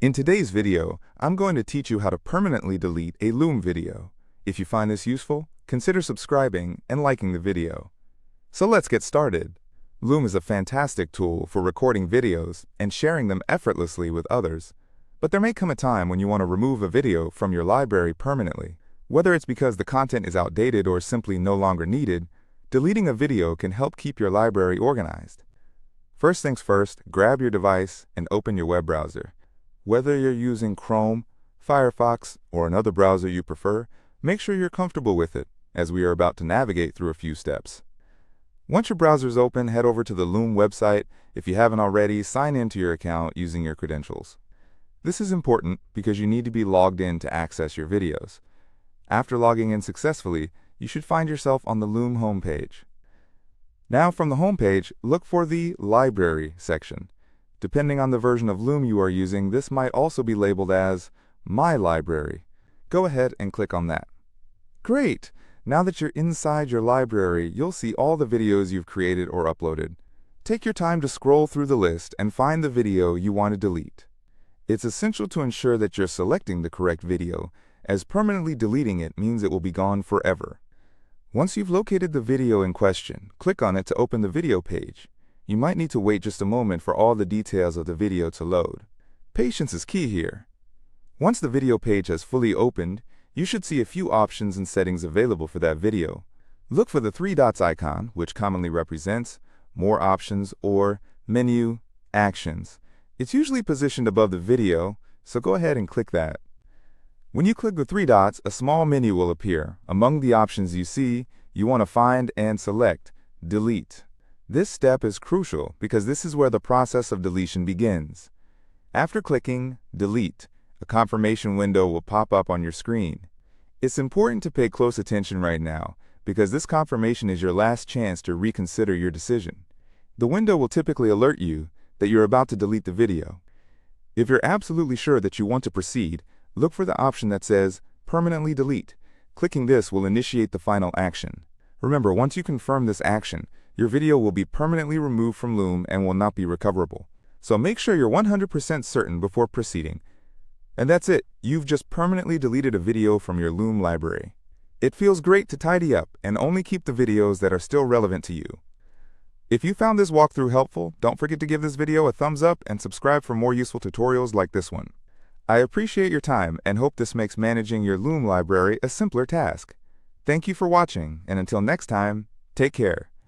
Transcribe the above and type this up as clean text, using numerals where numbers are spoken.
In today's video, I'm going to teach you how to permanently delete a Loom video. If you find this useful, consider subscribing and liking the video. So let's get started. Loom is a fantastic tool for recording videos and sharing them effortlessly with others. But there may come a time when you want to remove a video from your library permanently. Whether it's because the content is outdated or simply no longer needed, deleting a video can help keep your library organized. First things first, grab your device and open your web browser. Whether you're using Chrome, Firefox, or another browser you prefer, make sure you're comfortable with it, as we are about to navigate through a few steps. Once your browser is open, head over to the Loom website. If you haven't already, sign into your account using your credentials. This is important because you need to be logged in to access your videos. After logging in successfully, you should find yourself on the Loom homepage. Now from the homepage, look for the Library section. Depending on the version of Loom you are using, this might also be labeled as My Library. Go ahead and click on that. Great! Now that you're inside your library, you'll see all the videos you've created or uploaded. Take your time to scroll through the list and find the video you want to delete. It's essential to ensure that you're selecting the correct video, as permanently deleting it means it will be gone forever. Once you've located the video in question, click on it to open the video page. You might need to wait just a moment for all the details of the video to load. Patience is key here. Once the video page has fully opened, you should see a few options and settings available for that video. Look for the three dots icon, which commonly represents More Options or Menu Actions. It's usually positioned above the video, so go ahead and click that. When you click the three dots, a small menu will appear. Among the options you see, you want to find and select Delete. This step is crucial because this is where the process of deletion begins. After clicking Delete, a confirmation window will pop up on your screen. It's important to pay close attention right now because this confirmation is your last chance to reconsider your decision. The window will typically alert you that you're about to delete the video. If you're absolutely sure that you want to proceed, look for the option that says Permanently Delete. Clicking this will initiate the final action. Remember, once you confirm this action, your video will be permanently removed from Loom and will not be recoverable. So make sure you're 100% certain before proceeding. And that's it. You've just permanently deleted a video from your Loom library. It feels great to tidy up and only keep the videos that are still relevant to you. If you found this walkthrough helpful, don't forget to give this video a thumbs up and subscribe for more useful tutorials like this one. I appreciate your time and hope this makes managing your Loom library a simpler task. Thank you for watching, and until next time, take care.